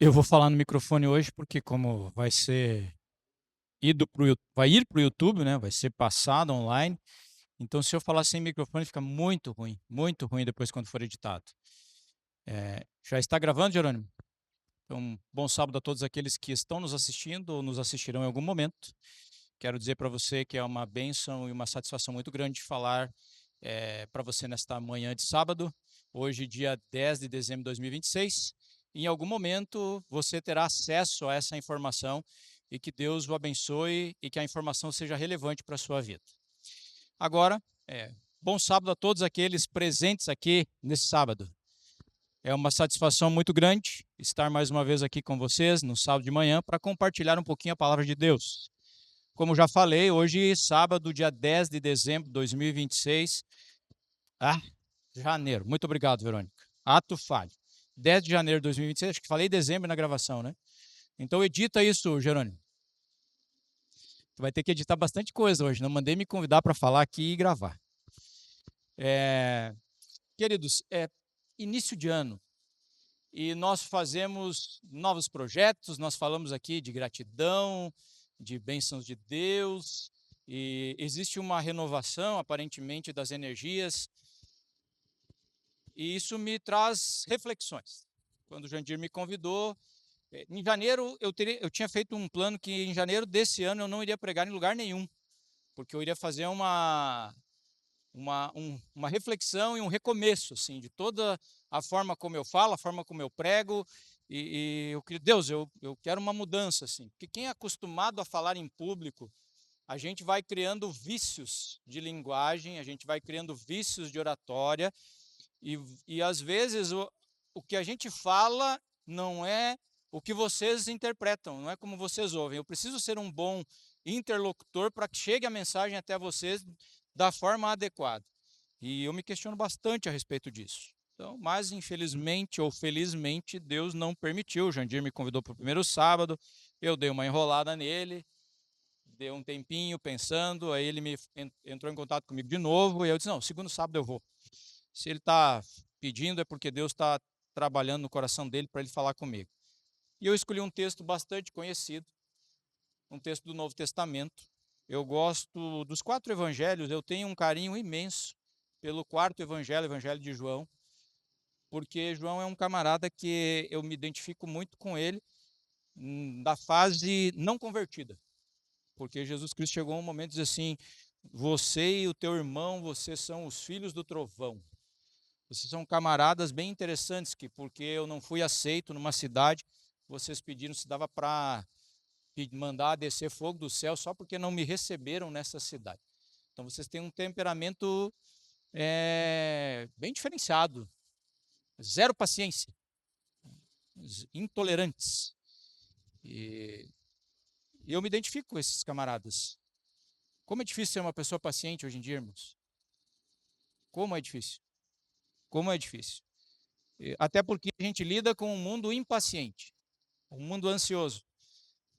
Eu vou falar no microfone hoje porque como vai ir para o YouTube, né, vai ser passado online, então se eu falar sem microfone fica muito ruim depois quando for editado. Já está gravando, Jerônimo? Então, bom sábado a todos aqueles que estão nos assistindo ou nos assistirão em algum momento. Quero dizer para você que é uma bênção e uma satisfação muito grande falar para você nesta manhã de sábado, hoje dia 10 de dezembro de 2026. Em algum momento você terá acesso a essa informação e que Deus o abençoe e que a informação seja relevante para a sua vida. Agora, bom sábado a todos aqueles presentes aqui nesse sábado. É uma satisfação muito grande estar mais uma vez aqui com vocês no sábado de manhã para compartilhar um pouquinho a palavra de Deus. Como já falei, hoje, sábado, dia 10 de dezembro de 2026. Ah, janeiro. Muito obrigado, Verônica. Ato falho. 10 de janeiro de 2026, acho que falei dezembro na gravação, né? Então edita isso, Jerônimo. Tu vai ter que editar bastante coisa hoje. Não mandei me convidar para falar aqui e gravar. Queridos, início de ano e nós fazemos novos projetos, nós falamos aqui de gratidão, de bênçãos de Deus, e existe uma renovação, aparentemente, das energias, e isso me traz reflexões. Quando o Jandir me convidou, em janeiro eu tinha feito um plano que em janeiro desse ano eu não iria pregar em lugar nenhum, porque eu iria fazer uma reflexão e um recomeço, assim, de toda a forma como eu falo, a forma como eu prego, e eu queria, Deus, eu quero uma mudança, assim, porque quem é acostumado a falar em público, a gente vai criando vícios de linguagem, a gente vai criando vícios de oratória, e às vezes o que a gente fala não é o que vocês interpretam, não é como vocês ouvem. Eu preciso ser um bom interlocutor para que chegue a mensagem até vocês da forma adequada. E eu me questiono bastante a respeito disso. Então, mas infelizmente ou felizmente, Deus não permitiu. O Jandir me convidou para o primeiro sábado, eu dei uma enrolada nele, dei um tempinho pensando, aí ele entrou em contato comigo de novo, e eu disse, não, segundo sábado eu vou. Se ele está pedindo é porque Deus está trabalhando no coração dele para ele falar comigo. E eu escolhi um texto bastante conhecido, um texto do Novo Testamento. Eu gosto dos 4 evangelhos, eu tenho um carinho imenso pelo quarto evangelho, o evangelho de João, porque João é um camarada que eu me identifico muito com ele da fase não convertida. Porque Jesus Cristo chegou a um momento e diz assim: você e o teu irmão, vocês são os filhos do trovão. Vocês são camaradas bem interessantes, que porque eu não fui aceito numa cidade, vocês pediram se dava para mandar descer fogo do céu só porque não me receberam nessa cidade. Então vocês têm um temperamento bem diferenciado, zero paciência, intolerantes. E eu me identifico com esses camaradas. Como é difícil ser uma pessoa paciente hoje em dia, irmãos. Como é difícil. Como é difícil. Até porque a gente lida com um mundo impaciente, um mundo ansioso.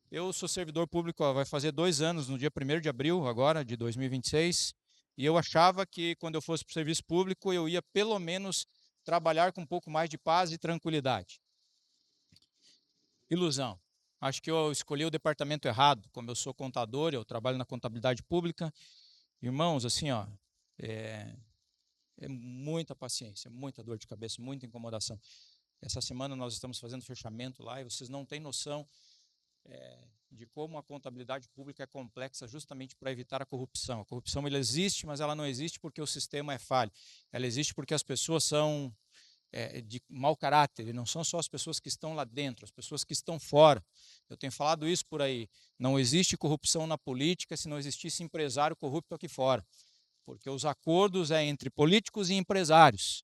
Eu sou servidor público, vai fazer 2 anos, no dia 1º de abril, agora, de 2026, e eu achava que quando eu fosse para o serviço público, eu ia pelo menos trabalhar com um pouco mais de paz e tranquilidade. Ilusão. Acho que eu escolhi o departamento errado. Como eu sou contador, eu trabalho na contabilidade pública. Irmãos, assim, ó, é muita paciência, muita dor de cabeça, muita incomodação. Essa semana nós estamos fazendo fechamento lá e vocês não têm noção de como a contabilidade pública é complexa justamente para evitar a corrupção. A corrupção ela existe, mas ela não existe porque o sistema é falho. Ela existe porque as pessoas são de mau caráter, e não são só as pessoas que estão lá dentro, as pessoas que estão fora. Eu tenho falado isso por aí. Não existe corrupção na política se não existisse empresário corrupto aqui fora, porque os acordos é entre políticos e empresários.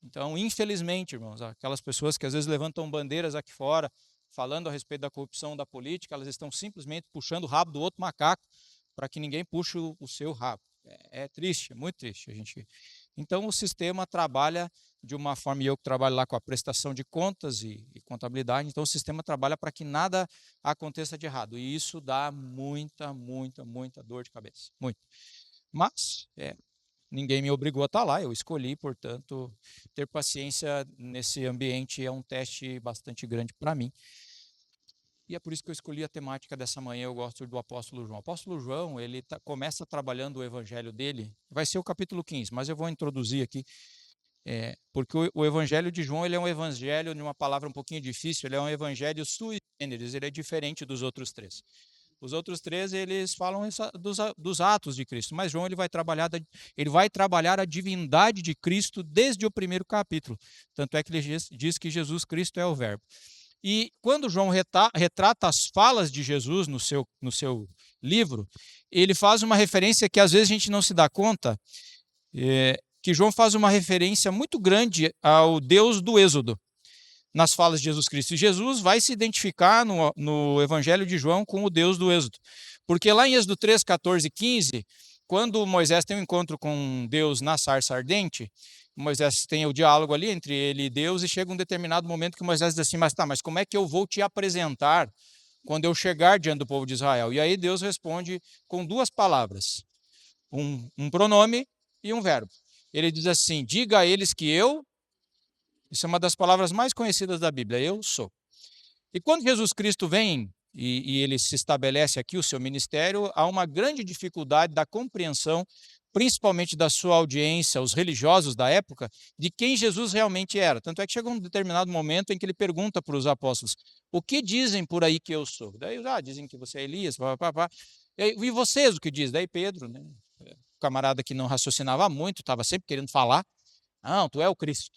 Então, infelizmente, irmãos, aquelas pessoas que às vezes levantam bandeiras aqui fora, falando a respeito da corrupção da política, elas estão simplesmente puxando o rabo do outro macaco para que ninguém puxe o seu rabo. É triste, é muito triste. Então, o sistema trabalha de uma forma, e eu que trabalho lá com a prestação de contas e contabilidade, então o sistema trabalha para que nada aconteça de errado. E isso dá muita dor de cabeça. Muito. Mas ninguém me obrigou a estar lá, eu escolhi, portanto, ter paciência nesse ambiente é um teste bastante grande para mim. E é por isso que eu escolhi a temática dessa manhã, eu gosto do apóstolo João. O apóstolo João, ele começa trabalhando o evangelho dele, vai ser o capítulo 15, mas eu vou introduzir aqui, porque o evangelho de João, ele é um evangelho, de uma palavra um pouquinho difícil, ele é um evangelho sui generis, ele é diferente dos outros três. Os outros três, eles falam dos atos de Cristo, mas João ele vai trabalhar a divindade de Cristo desde o primeiro capítulo. Tanto é que ele diz que Jesus Cristo é o verbo. E quando João retrata as falas de Jesus no seu livro, ele faz uma referência que às vezes a gente não se dá conta, que João faz uma referência muito grande ao Deus do Êxodo nas falas de Jesus Cristo. E Jesus vai se identificar no Evangelho de João com o Deus do Êxodo. Porque lá em Êxodo 3, 14 e 15, quando Moisés tem um encontro com Deus na sarça ardente, Moisés tem o diálogo ali entre ele e Deus, e chega um determinado momento que Moisés diz assim, mas como é que eu vou te apresentar quando eu chegar diante do povo de Israel? E aí Deus responde com duas palavras, um pronome e um verbo. Ele diz assim, diga a eles que eu, isso é uma das palavras mais conhecidas da Bíblia, eu sou. E quando Jesus Cristo vem e ele se estabelece aqui o seu ministério, há uma grande dificuldade da compreensão, principalmente da sua audiência, os religiosos da época, de quem Jesus realmente era. Tanto é que chega um determinado momento em que ele pergunta para os apóstolos, o que dizem por aí que eu sou? Daí, dizem que você é Elias, papapá. E vocês o que dizem? Daí Pedro, né, o camarada que não raciocinava muito, estava sempre querendo falar, não, tu é o Cristo.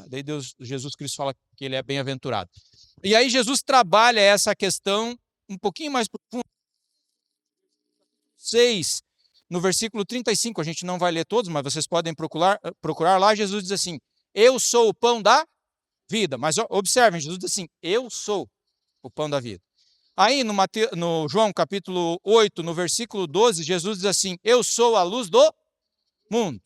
Daí Jesus Cristo fala que ele é bem-aventurado. E aí Jesus trabalha essa questão um pouquinho mais profundo. 6, no versículo 35, a gente não vai ler todos, mas vocês podem procurar lá, Jesus diz assim, eu sou o pão da vida. Mas observem, Jesus diz assim, eu sou o pão da vida. Aí no João capítulo 8, no versículo 12, Jesus diz assim, eu sou a luz do mundo.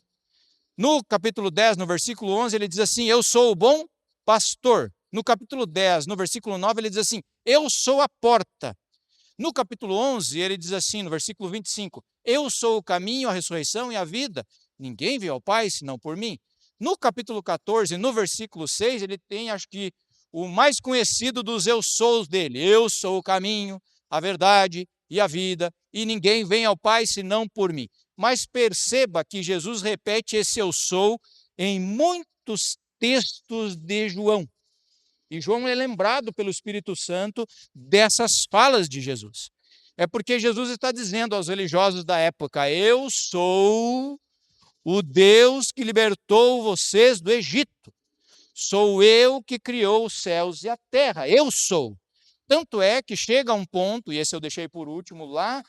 No capítulo 10, no versículo 11, ele diz assim, eu sou o bom pastor. No capítulo 10, no versículo 9, ele diz assim, eu sou a porta. No capítulo 11, ele diz assim, no versículo 25, eu sou o caminho, a ressurreição e a vida. Ninguém veio ao Pai senão por mim. No capítulo 14, no versículo 6, ele tem, acho que, o mais conhecido dos eu sous dele. Eu sou o caminho, a verdade e a vida, e ninguém vem ao Pai senão por mim. Mas perceba que Jesus repete esse eu sou em muitos textos de João. E João é lembrado pelo Espírito Santo dessas falas de Jesus. É porque Jesus está dizendo aos religiosos da época, eu sou o Deus que libertou vocês do Egito. Sou eu que criou os céus e a terra. Eu sou. Tanto é que chega a um ponto, e esse eu deixei por último lá,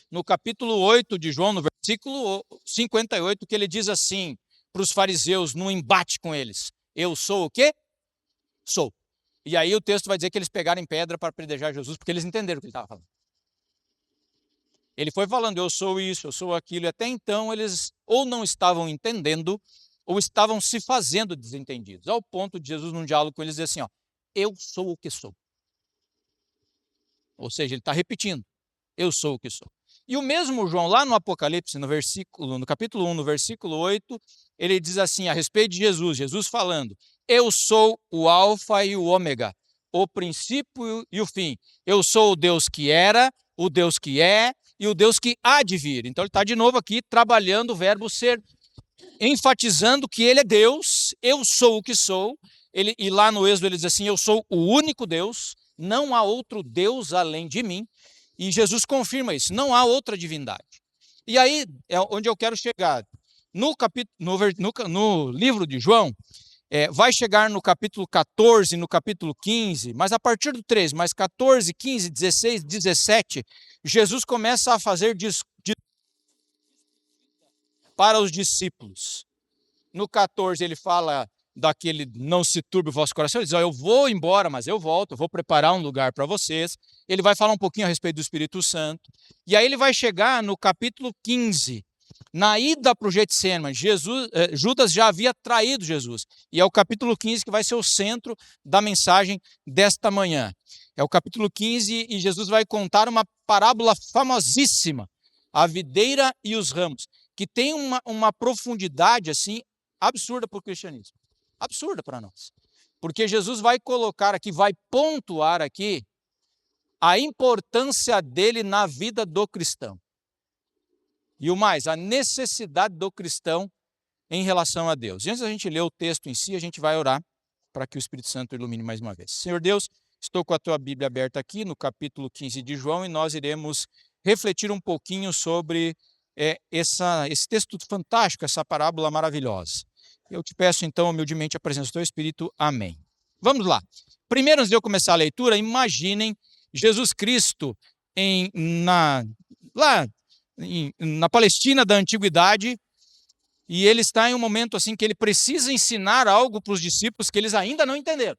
no capítulo 8 de João, no versículo 58, que ele diz assim para os fariseus, num embate com eles, eu sou o quê? Sou. E aí o texto vai dizer que eles pegaram em pedra para apedrejar Jesus, porque eles entenderam o que ele estava falando. Ele foi falando, eu sou isso, eu sou aquilo, e até então eles ou não estavam entendendo, ou estavam se fazendo desentendidos, ao ponto de Jesus, num diálogo com eles, dizer assim, eu sou o que sou. Ou seja, ele está repetindo, eu sou o que sou. E o mesmo João, lá no Apocalipse, no capítulo 1, no versículo 8, ele diz assim, a respeito de Jesus falando, eu sou o alfa e o ômega, o princípio e o fim. Eu sou o Deus que era, o Deus que é e o Deus que há de vir. Então ele está de novo aqui trabalhando o verbo ser, enfatizando que ele é Deus, eu sou o que sou. E lá no Êxodo ele diz assim, eu sou o único Deus, não há outro Deus além de mim. E Jesus confirma isso, não há outra divindade. E aí é onde eu quero chegar. No livro de João, vai chegar no capítulo 14, no capítulo 15, mas a partir do 13, mais 14, 15, 16, 17, Jesus começa a fazer para os discípulos. No 14 ele fala daquele não se turbe o vosso coração, ele diz, eu vou embora, mas eu volto, eu vou preparar um lugar para vocês. Ele vai falar um pouquinho a respeito do Espírito Santo. E aí ele vai chegar no capítulo 15, na ida para o Getsêmani, Judas já havia traído Jesus. E é o capítulo 15 que vai ser o centro da mensagem desta manhã. É o capítulo 15 e Jesus vai contar uma parábola famosíssima, a videira e os ramos. que tem uma profundidade assim absurda para o cristianismo. Absurda para nós. Porque Jesus vai colocar aqui, vai pontuar aqui a importância dele na vida do cristão. E o mais, a necessidade do cristão em relação a Deus. E antes da gente ler o texto em si, a gente vai orar para que o Espírito Santo ilumine mais uma vez. Senhor Deus, estou com a tua Bíblia aberta aqui no capítulo 15 de João e nós iremos refletir um pouquinho sobre esse texto fantástico, essa parábola maravilhosa. Eu te peço então humildemente a presença do teu Espírito. Amém. Vamos lá. Primeiro, antes de eu começar a leitura, imaginem Jesus Cristo na Palestina da Antiguidade, e ele está em um momento assim que ele precisa ensinar algo para os discípulos que eles ainda não entenderam.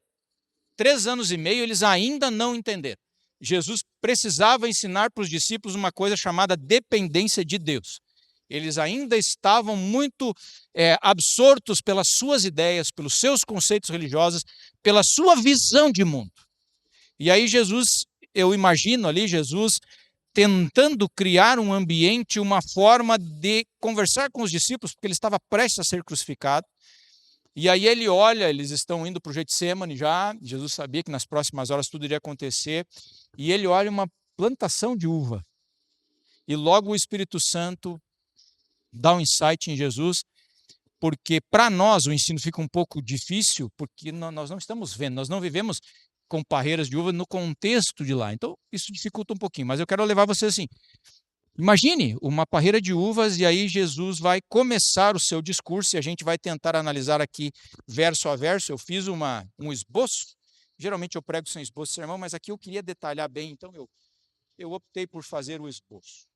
3 anos e meio eles ainda não entenderam. Jesus precisava ensinar para os discípulos uma coisa chamada dependência de Deus. Eles ainda estavam muito absortos pelas suas ideias, pelos seus conceitos religiosos, pela sua visão de mundo. E aí Jesus, eu imagino ali Jesus tentando criar um ambiente, uma forma de conversar com os discípulos, porque ele estava prestes a ser crucificado. E aí ele olha, eles estão indo para o Getsemane já, Jesus sabia que nas próximas horas tudo iria acontecer, e ele olha uma plantação de uva. E logo o Espírito Santo dá um insight em Jesus, porque para nós o ensino fica um pouco difícil, porque nós não estamos vendo, nós não vivemos com parreiras de uva no contexto de lá. Então, isso dificulta um pouquinho, mas eu quero levar você assim. Imagine uma parreira de uvas e aí Jesus vai começar o seu discurso e a gente vai tentar analisar aqui verso a verso. Eu fiz um esboço, geralmente eu prego sem esboço, sermão, mas aqui eu queria detalhar bem, então eu optei por fazer o esboço.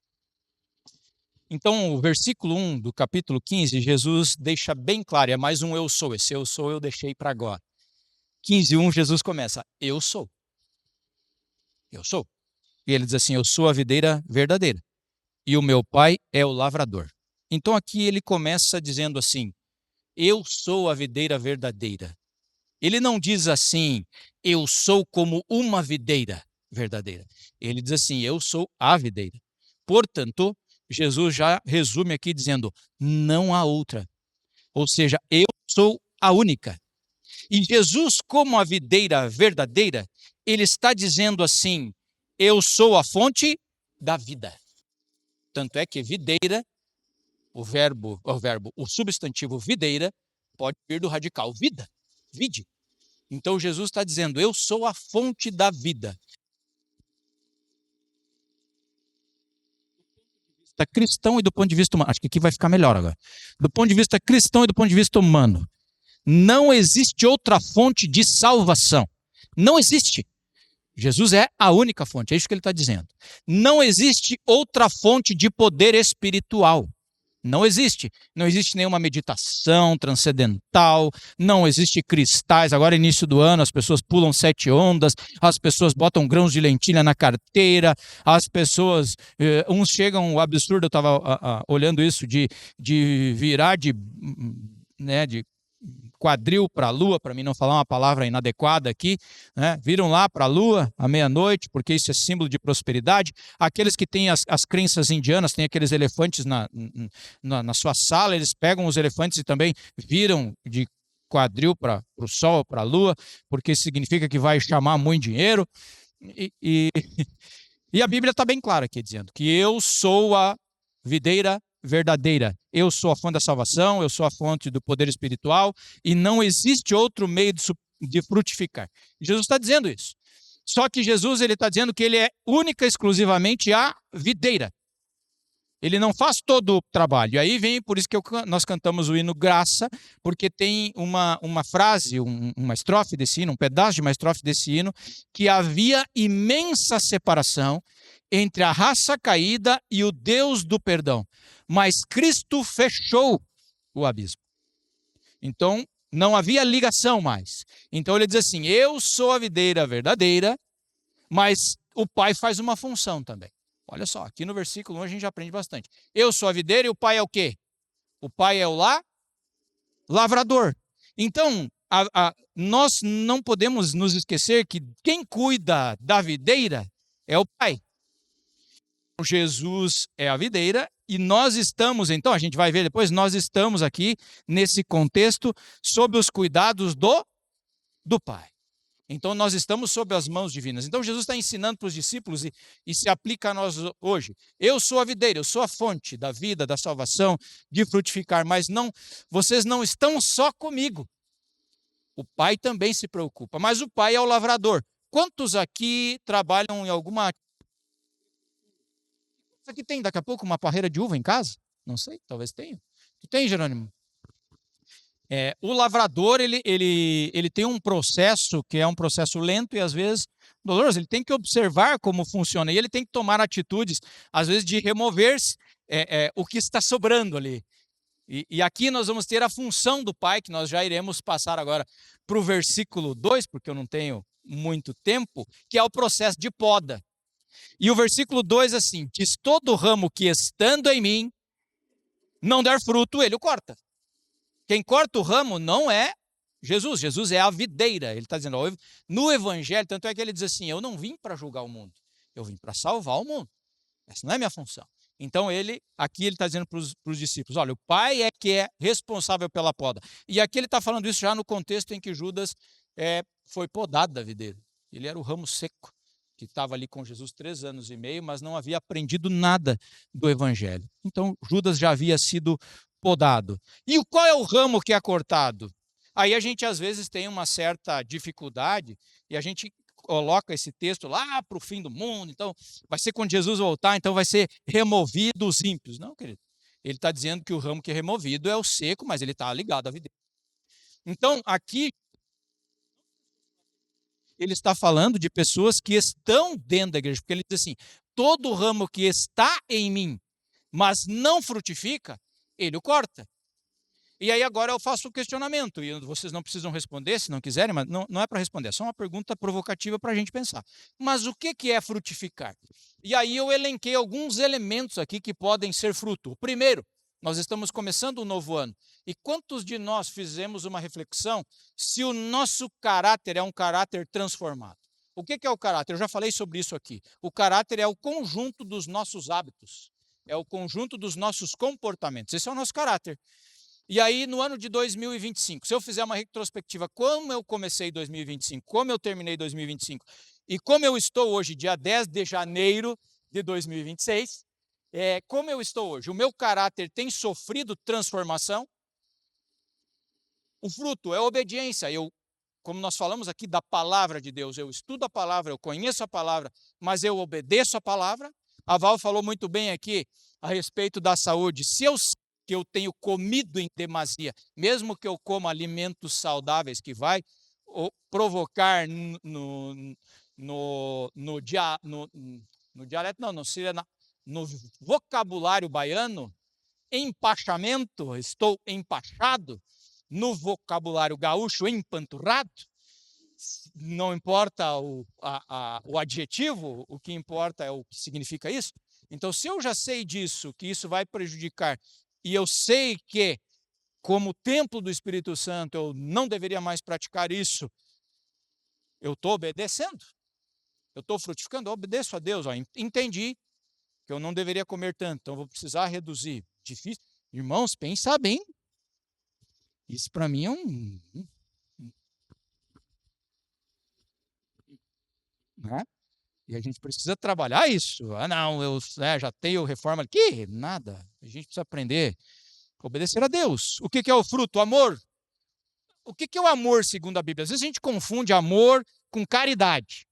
Então, o versículo 1 do capítulo 15, Jesus deixa bem claro, é mais um eu sou, esse eu sou eu deixei para agora. 15:1, Jesus começa, eu sou. Eu sou. E ele diz assim, eu sou a videira verdadeira. E o meu pai é o lavrador. Então aqui ele começa dizendo assim, eu sou a videira verdadeira. Ele não diz assim, eu sou como uma videira verdadeira. Ele diz assim, eu sou a videira. Portanto, Jesus já resume aqui dizendo, não há outra. Ou seja, eu sou a única. E Jesus, como a videira verdadeira, ele está dizendo assim, eu sou a fonte da vida. Tanto é que videira, o substantivo videira, pode vir do radical vida, vide. Então Jesus está dizendo, eu sou a fonte da vida. Do ponto de vista cristão e do ponto de vista humano, acho que aqui vai ficar melhor agora. Do ponto de vista cristão e do ponto de vista humano, não existe outra fonte de salvação. Não existe. Jesus é a única fonte, é isso que ele está dizendo. Não existe outra fonte de poder espiritual. Não existe. Não existe nenhuma meditação transcendental, não existe cristais. Agora, início do ano, as pessoas pulam 7 ondas, as pessoas botam grãos de lentilha na carteira, as pessoas, uns chegam, o absurdo, eu estava olhando isso, de virar de quadril para a lua, para mim não falar uma palavra inadequada aqui, né? Viram lá para a lua à meia-noite, porque isso é símbolo de prosperidade. Aqueles que têm as crenças indianas, têm aqueles elefantes na sua sala, eles pegam os elefantes e também viram de quadril para o sol, para a lua, porque isso significa que vai chamar muito dinheiro. E a Bíblia está bem clara aqui, dizendo que eu sou a videira verdadeira. Eu sou a fonte da salvação, eu sou a fonte do poder espiritual e não existe outro meio de frutificar. Jesus está dizendo isso. Só que Jesus ele está dizendo que ele é única e exclusivamente a videira. Ele não faz todo o trabalho. E aí vem, por isso que nós cantamos o hino Graça, porque tem uma frase, uma estrofe desse hino, um pedaço de uma estrofe desse hino, que havia imensa separação entre a raça caída e o Deus do perdão. Mas Cristo fechou o abismo. Então, não havia ligação mais. Então ele diz assim, eu sou a videira verdadeira, mas o Pai faz uma função também. Olha só, aqui no versículo 1 a gente já aprende bastante. Eu sou a videira e o Pai é o quê? O Pai é o lavrador. Então, nós não podemos nos esquecer que quem cuida da videira é o Pai. Jesus é a videira E nós estamos, então, a gente vai ver depois, nós estamos aqui nesse contexto sob os cuidados do Pai. Então, nós estamos sob as mãos divinas. Então, Jesus está ensinando para os discípulos e se aplica a nós hoje. Eu sou a videira, eu sou a fonte da vida, da salvação, de frutificar, mas não, vocês não estão só comigo. O Pai também se preocupa, mas o Pai é o lavrador. Quantos aqui trabalham em alguma... Isso aqui tem daqui a pouco uma parreira de uva em casa? Não sei, talvez tenha. Tu tem, Jerônimo? O lavrador, ele tem um processo que é um processo lento e às vezes doloroso. Ele tem que observar como funciona e ele tem que tomar atitudes, às vezes, de remover o que está sobrando ali. E aqui nós vamos ter a função do Pai, que nós já iremos passar agora para o versículo 2, porque eu não tenho muito tempo, que é o processo de poda. E o versículo 2 assim, diz, todo ramo que estando em mim não der fruto, ele o corta. Quem corta o ramo não é Jesus, Jesus é a videira. Ele está dizendo, no Evangelho, tanto é que ele diz assim, eu não vim para julgar o mundo, eu vim para salvar o mundo. Essa não é a minha função. Então, aqui ele está dizendo para os discípulos, olha, o Pai é que é responsável pela poda. E aqui ele está falando isso já no contexto em que Judas foi podado da videira. Ele era o ramo seco, que estava ali com Jesus 3 anos e meio, mas não havia aprendido nada do Evangelho. Então, Judas já havia sido podado. E qual é o ramo que é cortado? Aí a gente às vezes tem uma certa dificuldade e a gente coloca esse texto lá para o fim do mundo, então vai ser quando Jesus voltar, então vai ser removido os ímpios. Não, querido. Ele está dizendo que o ramo que é removido é o seco, mas ele está ligado à videira. Então, aqui, ele está falando de pessoas que estão dentro da igreja, porque ele diz assim, todo ramo que está em mim, mas não frutifica, ele o corta. E aí agora eu faço o questionamento, e vocês não precisam responder se não quiserem, mas não é para responder, é só uma pergunta provocativa para a gente pensar. Mas o que é frutificar? E aí eu elenquei alguns elementos aqui que podem ser fruto. O primeiro, nós estamos começando um novo ano, e quantos de nós fizemos uma reflexão se o nosso caráter é um caráter transformado? O que é o caráter? Eu já falei sobre isso aqui. O caráter é o conjunto dos nossos hábitos, é o conjunto dos nossos comportamentos. Esse é o nosso caráter. E aí, no ano de 2025, se eu fizer uma retrospectiva, como eu comecei 2025, como eu terminei 2025 e como eu estou hoje, dia 10 de janeiro de 2026, como eu estou hoje? O meu caráter tem sofrido transformação? O fruto é obediência. Como nós falamos aqui da palavra de Deus, eu estudo a palavra, eu conheço a palavra, mas eu obedeço a palavra. A Val falou muito bem aqui a respeito da saúde. Se eu que eu tenho comido em demasia, mesmo que eu coma alimentos saudáveis, que vai provocar no dialeto, não seria no vocabulário baiano, empachamento, estou empachado, no vocabulário gaúcho, empanturrado, não importa o adjetivo, o que importa é o que significa isso. Então, se eu já sei disso, que isso vai prejudicar, e eu sei que, como templo do Espírito Santo, eu não deveria mais praticar isso, eu estou obedecendo, eu estou frutificando, eu obedeço a Deus. Entendi que eu não deveria comer tanto, então vou precisar reduzir. Difícil. Irmãos, pensa bem. Isso para mim é né? E a gente precisa trabalhar isso. Não, eu já tenho reforma. Que nada. A gente precisa aprender a obedecer a Deus. O que é o fruto? O amor. O que é o amor segundo a Bíblia? Às vezes a gente confunde amor com caridade.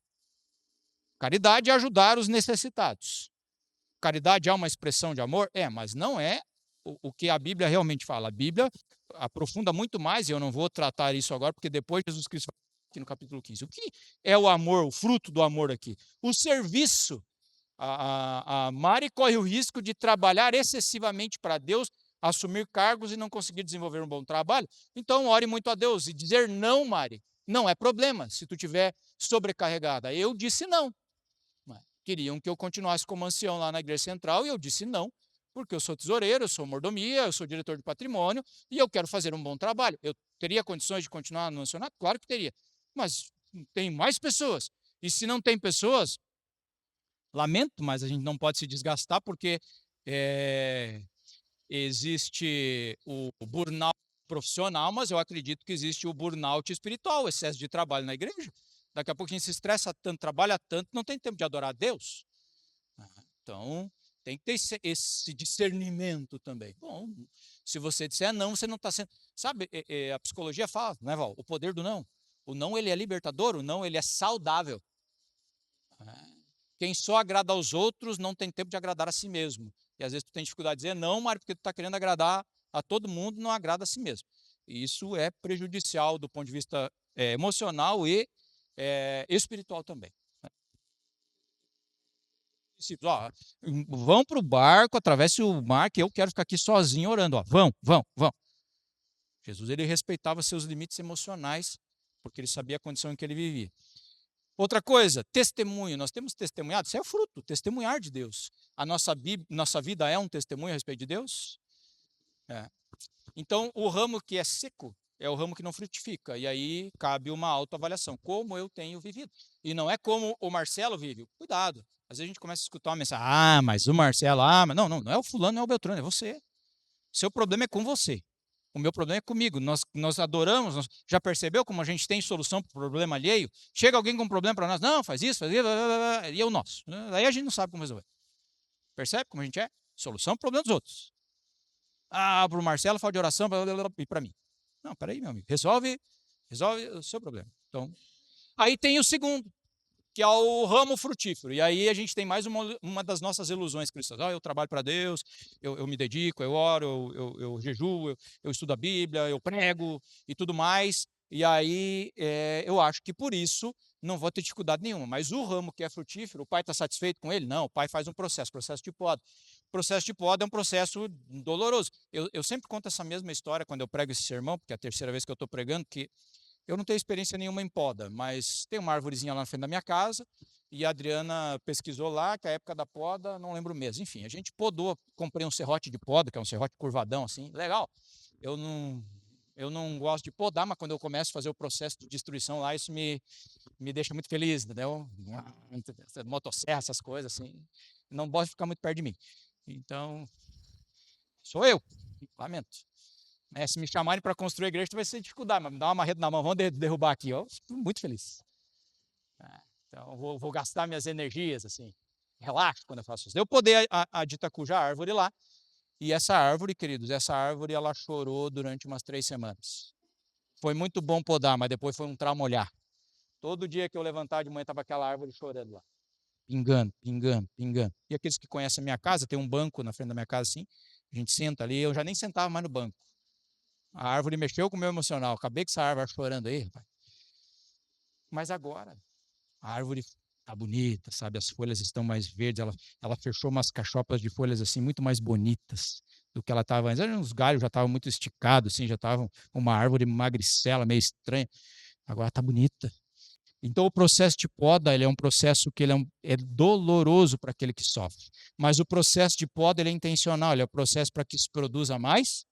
Caridade é ajudar os necessitados. Caridade é uma expressão de amor? Mas não é o que a Bíblia realmente fala. A Bíblia aprofunda muito mais, e eu não vou tratar isso agora, porque depois Jesus Cristo vai aqui no capítulo 15. O que é o amor, o fruto do amor aqui? O serviço. A Mari corre o risco de trabalhar excessivamente para Deus, assumir cargos e não conseguir desenvolver um bom trabalho. Então, ore muito a Deus e dizer não, Mari. Não é problema se tu estiver sobrecarregada. Eu disse não. Queriam que eu continuasse como ancião lá na igreja central e eu disse não, porque eu sou tesoureiro, eu sou mordomia, eu sou diretor de patrimônio e eu quero fazer um bom trabalho. Eu teria condições de continuar no ancianato? Claro que teria, mas tem mais pessoas. E se não tem pessoas, lamento, mas a gente não pode se desgastar, porque Existe o burnout profissional, mas eu acredito que existe o burnout espiritual, o excesso de trabalho na igreja. Daqui a pouco a gente se estressa tanto, trabalha tanto, não tem tempo de adorar a Deus. Então, tem que ter esse discernimento também. Bom, se você disser não, você não está sendo... Sabe, a psicologia fala, né, Val? O poder do não. O não, ele é libertador, o não, ele é saudável. Quem só agrada aos outros não tem tempo de agradar a si mesmo. E às vezes tu tem dificuldade de dizer não, mas porque tu está querendo agradar a todo mundo, não agrada a si mesmo. E isso é prejudicial do ponto de vista emocional e espiritual também. Ó, vão para o barco, atravesse o mar, que eu quero ficar aqui sozinho orando. Ó, vão. Jesus, ele respeitava seus limites emocionais, porque ele sabia a condição em que ele vivia. Outra coisa, testemunho. Nós temos testemunhado, isso é o fruto, testemunhar de Deus. A nossa vida é um testemunho a respeito de Deus? É. Então, o ramo que é seco é o ramo que não frutifica. E aí cabe uma autoavaliação. Como eu tenho vivido? E não é como o Marcelo vive. Cuidado. Às vezes a gente começa a escutar uma mensagem. Ah, mas o Marcelo. Ah, mas não é o fulano, não é o Beltrano, é você. Seu problema é com você. O meu problema é comigo. Nós adoramos, já percebeu como a gente tem solução para o problema alheio? Chega alguém com um problema para nós, não, faz isso, e é o nosso. Aí a gente não sabe como resolver. Percebe como a gente é? Solução para o problema dos outros. Ah, para o Marcelo, fala de oração, e para mim. Não, peraí, meu amigo. Resolve o seu problema. Então, aí tem o segundo, que é o ramo frutífero. E aí a gente tem mais uma das nossas ilusões cristãs. Eu trabalho para Deus, eu me dedico, eu oro, eu jejuo, eu estudo a Bíblia, eu prego e tudo mais. E aí eu acho que por isso não vou ter dificuldade nenhuma. Mas o ramo que é frutífero, o pai está satisfeito com ele? Não, o pai faz um processo de poda. O processo de poda é um processo doloroso. Eu sempre conto essa mesma história quando eu prego esse sermão, porque é a terceira vez que eu estou pregando, que eu não tenho experiência nenhuma em poda, mas tem uma árvorezinha lá na frente da minha casa e a Adriana pesquisou lá que a época da poda, não lembro mesmo. Enfim, a gente podou, comprei um serrote de poda, que é um serrote curvadão assim, legal. Eu não gosto de podar, mas quando eu começo a fazer o processo de destruição lá, isso me deixa muito feliz, entendeu? Motosserra, essas coisas assim, não gosto de ficar muito perto de mim. Então, sou eu, lamento. Se me chamarem para construir a igreja, vai ser dificuldade, mas me dá uma marreta na mão, vamos derrubar aqui. Eu estou muito feliz. Então, vou gastar minhas energias, assim. Relaxo quando eu faço isso. Eu podei a dita cuja árvore lá, e essa árvore, queridos, ela chorou durante umas 3 semanas. Foi muito bom podar, mas depois foi um trauma olhar. Todo dia que eu levantava de manhã, estava aquela árvore chorando lá. Pingando. E aqueles que conhecem a minha casa, tem um banco na frente da minha casa, assim, a gente senta ali, eu já nem sentava mais no banco. A árvore mexeu com o meu emocional. Acabei com essa árvore chorando aí, rapaz. Mas agora, a árvore está bonita, sabe? As folhas estão mais verdes. Ela fechou umas cachopas de folhas assim muito mais bonitas do que ela estava antes. Os galhos já estavam muito esticados, assim, já estavam uma árvore magricela, meio estranha. Agora está bonita. Então, o processo de poda ele é um processo que é doloroso para aquele que sofre. Mas o processo de poda ele é intencional, ele é um processo para que se produza mais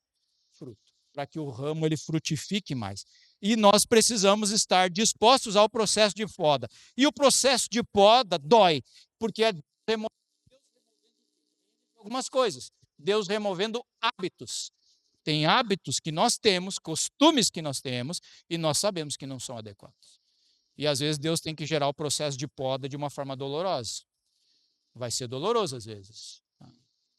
fruto, para que o ramo ele frutifique mais. E nós precisamos estar dispostos ao processo de poda. E o processo de poda dói, porque é algumas coisas. Deus removendo hábitos. Tem hábitos que nós temos, costumes que nós temos, e nós sabemos que não são adequados. E às vezes Deus tem que gerar o processo de poda de uma forma dolorosa. Vai ser doloroso às vezes.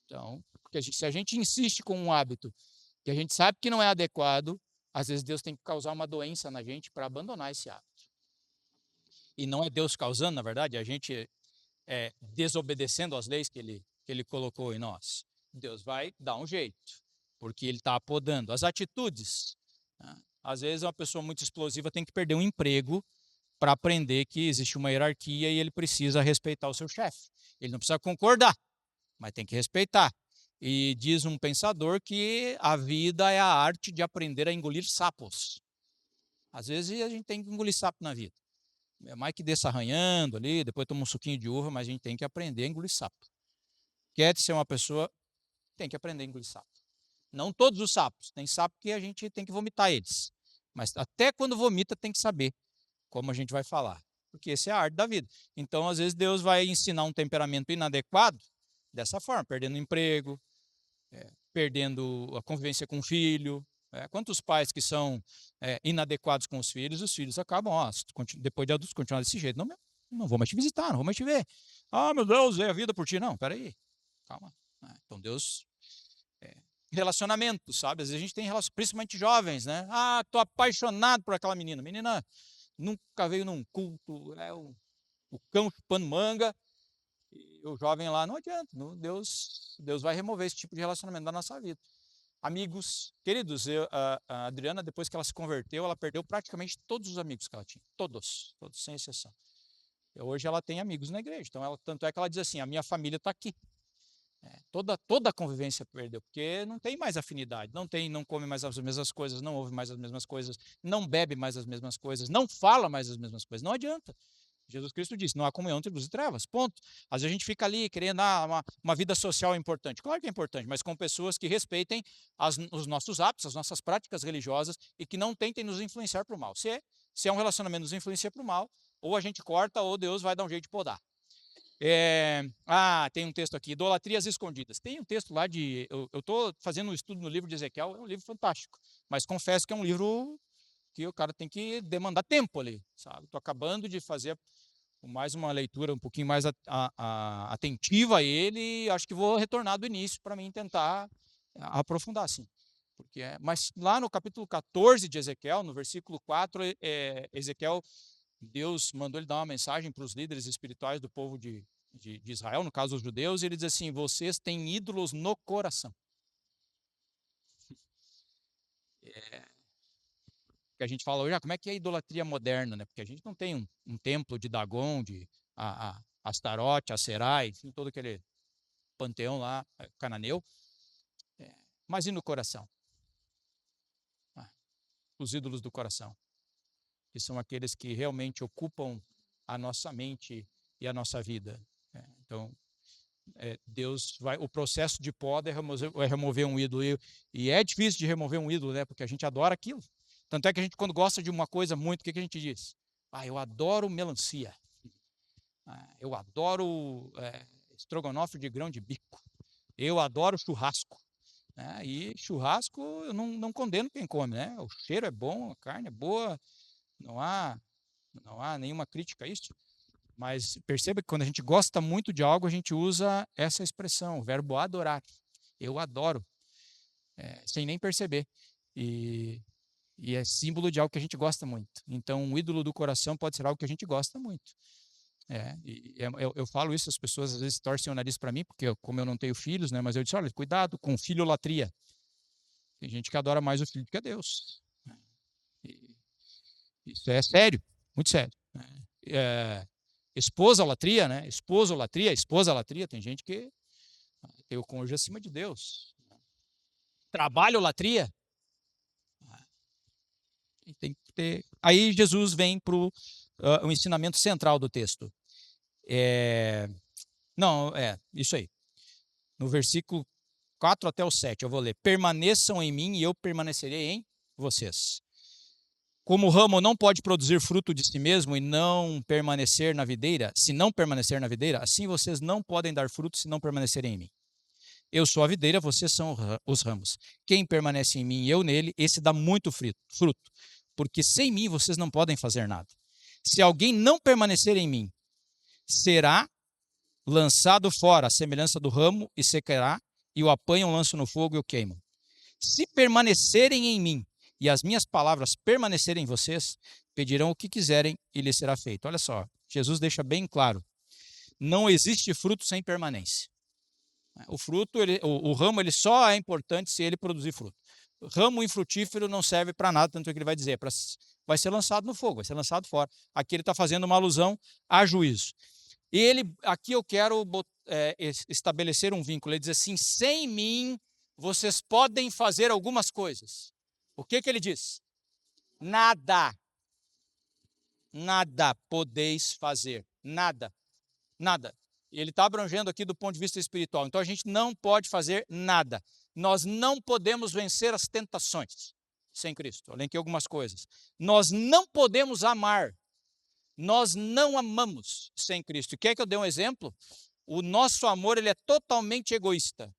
Então, porque se a gente insiste com um hábito que a gente sabe que não é adequado, às vezes Deus tem que causar uma doença na gente para abandonar esse hábito. E não é Deus causando, na verdade, a gente desobedecendo às leis que ele colocou em nós. Deus vai dar um jeito, porque ele está podando. As atitudes. Né? Às vezes uma pessoa muito explosiva tem que perder um emprego para aprender que existe uma hierarquia e ele precisa respeitar o seu chefe. Ele não precisa concordar, mas tem que respeitar. E diz um pensador que a vida é a arte de aprender a engolir sapos. Às vezes a gente tem que engolir sapo na vida. É mais que desça arranhando ali, depois toma um suquinho de uva, mas a gente tem que aprender a engolir sapo. Quer ser uma pessoa, tem que aprender a engolir sapo. Não todos os sapos. Tem sapo que a gente tem que vomitar eles. Mas até quando vomita tem que saber como a gente vai falar. Porque essa é a arte da vida. Então, às vezes, Deus vai ensinar um temperamento inadequado dessa forma, perdendo emprego, perdendo a convivência com o filho. Quantos pais que são inadequados com os filhos acabam, depois de adultos, continuar desse jeito. Não, não vou mais te visitar, não vou mais te ver. Ah, meu Deus, dei a vida por ti. Não, peraí, calma. Então Deus... relacionamento, sabe? Às vezes a gente tem relacionamento, principalmente jovens, né? Ah, tô apaixonado por aquela menina. Menina nunca veio num culto, o cão chupando manga, e o jovem lá, não adianta, Deus vai remover esse tipo de relacionamento da nossa vida. Amigos, queridos, a Adriana, depois que ela se converteu, ela perdeu praticamente todos os amigos que ela tinha, todos, sem exceção. E hoje ela tem amigos na igreja, então tanto é que ela diz assim, a minha família está aqui. Toda a convivência perdeu, porque não tem mais afinidade, não come mais as mesmas coisas, não ouve mais as mesmas coisas, não bebe mais as mesmas coisas, não fala mais as mesmas coisas, não adianta. Jesus Cristo disse, não há comunhão entre luz e trevas, ponto. Às vezes a gente fica ali querendo, uma vida social é importante. Claro que é importante, mas com pessoas que respeitem os nossos hábitos, as nossas práticas religiosas e que não tentem nos influenciar para o mal. Se é um relacionamento que nos influencia para o mal, ou a gente corta ou Deus vai dar um jeito de podar. Tem um texto aqui, idolatrias escondidas. Tem um texto lá eu estou fazendo um estudo no livro de Ezequiel, é um livro fantástico, mas confesso que é um livro que o cara tem que demandar tempo ali, sabe? Estou acabando de fazer mais uma leitura um pouquinho mais atentiva a ele, acho que vou retornar do início para mim tentar aprofundar, assim. Mas lá no capítulo 14 de Ezequiel, no versículo 4, Ezequiel, Deus mandou ele dar uma mensagem para os líderes espirituais do povo de Israel, no caso os judeus, e ele diz assim, vocês têm ídolos no coração. Que a gente fala hoje, como é que é a idolatria moderna, né? Porque a gente não tem um templo de Dagon, de Astarote, Aserai, enfim, todo aquele panteão lá, cananeu. Mas e no coração? Os ídolos do coração, que são aqueles que realmente ocupam a nossa mente e a nossa vida. Então, Deus vai, o processo de poda é remover um ídolo, e é difícil de remover um ídolo, né? Porque a gente adora aquilo. Tanto é que a gente, quando gosta de uma coisa muito, o que a gente diz? Eu adoro melancia. Eu adoro estrogonofe de grão de bico. Eu adoro churrasco. E churrasco, eu não condeno quem come, né? O cheiro é bom, a carne é boa, não há nenhuma crítica a isso. Mas perceba que quando a gente gosta muito de algo, a gente usa essa expressão, o verbo adorar. Eu adoro, sem nem perceber. E é símbolo de algo que a gente gosta muito. Então, um ídolo do coração pode ser algo que a gente gosta muito. Eu falo isso, as pessoas às vezes torcem o nariz para mim, porque como eu não tenho filhos, né? Mas eu disse, olha, cuidado com filholatria. Tem gente que adora mais o filho do que a Deus. Isso é sério, muito sério. Esposa-latria, né? Esposa-latria, tem gente que tem o cônjuge acima de Deus. Trabalho-latria. Tem que ter. Aí Jesus vem para o ensinamento central do texto. Isso aí. No versículo 4 até o 7, eu vou ler. Permaneçam em mim e eu permanecerei em vocês. Como o ramo não pode produzir fruto de si mesmo e não permanecer na videira, se não permanecer na videira, assim vocês não podem dar fruto se não permanecerem em mim. Eu sou a videira, vocês são os ramos. Quem permanece em mim e eu nele, esse dá muito fruto, porque sem mim vocês não podem fazer nada. Se alguém não permanecer em mim, será lançado fora, a semelhança do ramo, e secará, e o apanham, lançam no fogo e o queimam. Se permanecerem em mim, e as minhas palavras permanecerem em vocês, pedirão o que quiserem e lhes será feito. Olha só, Jesus deixa bem claro, não existe fruto sem permanência. O fruto, o ramo, ele só é importante se ele produzir fruto. O ramo infrutífero não serve para nada, tanto é que ele vai dizer, vai ser lançado no fogo, vai ser lançado fora. Aqui ele está fazendo uma alusão a juízo. E aqui eu quero estabelecer um vínculo, ele diz assim, sem mim vocês podem fazer algumas coisas. O que ele diz? Nada podeis fazer, nada. Ele está abrangendo aqui do ponto de vista espiritual. Então a gente não pode fazer nada. Nós não podemos vencer as tentações sem Cristo. Além que algumas coisas. Nós não podemos amar. Nós não amamos sem Cristo. Quer que eu dê um exemplo? O nosso amor, ele é totalmente egoísta.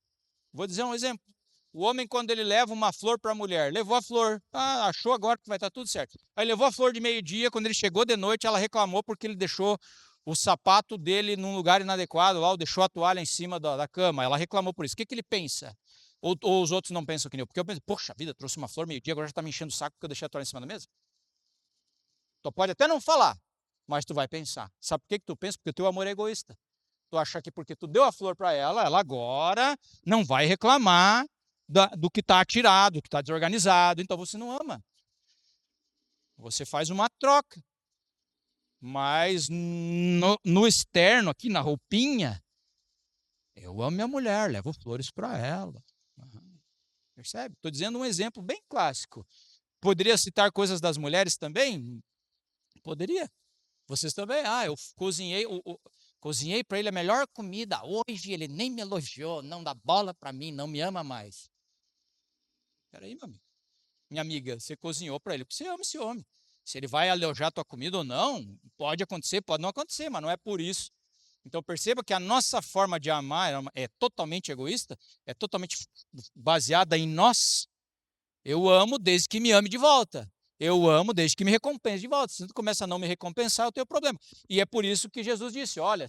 Vou dizer um exemplo. O homem, quando ele leva uma flor para a mulher, levou a flor, achou agora que vai estar tudo certo. Aí levou a flor de meio-dia, quando ele chegou de noite, ela reclamou porque ele deixou o sapato dele num lugar inadequado, lá, ou deixou a toalha em cima da cama. Ela reclamou por isso. O que ele pensa? Ou os outros não pensam que nem eu? Porque eu penso, poxa vida, trouxe uma flor meio-dia, agora já está me enchendo o saco porque eu deixei a toalha em cima da mesa. Tu pode até não falar, mas tu vai pensar. Sabe por que tu pensa? Porque o teu amor é egoísta. Tu acha que porque tu deu a flor para ela, ela agora não vai reclamar do que está atirado, do que está desorganizado. Então você não ama. Você faz uma troca. Mas no externo, aqui na roupinha, eu amo minha mulher, levo flores para ela. Percebe? Estou dizendo um exemplo bem clássico. Poderia citar coisas das mulheres também? Poderia. Vocês também? Eu cozinhei para ele a melhor comida. Hoje ele nem me elogiou, não dá bola para mim, não me ama mais. Espera aí, meu amigo. Minha amiga, você cozinhou para ele porque você ama esse homem. Se ele vai elogiar a tua comida ou não, pode acontecer, pode não acontecer, mas não é por isso. Então perceba que a nossa forma de amar é totalmente egoísta, é totalmente baseada em nós. Eu amo desde que me ame de volta. Eu amo desde que me recompense de volta. Se tu começa a não me recompensar, eu tenho problema. E é por isso que Jesus disse: olha,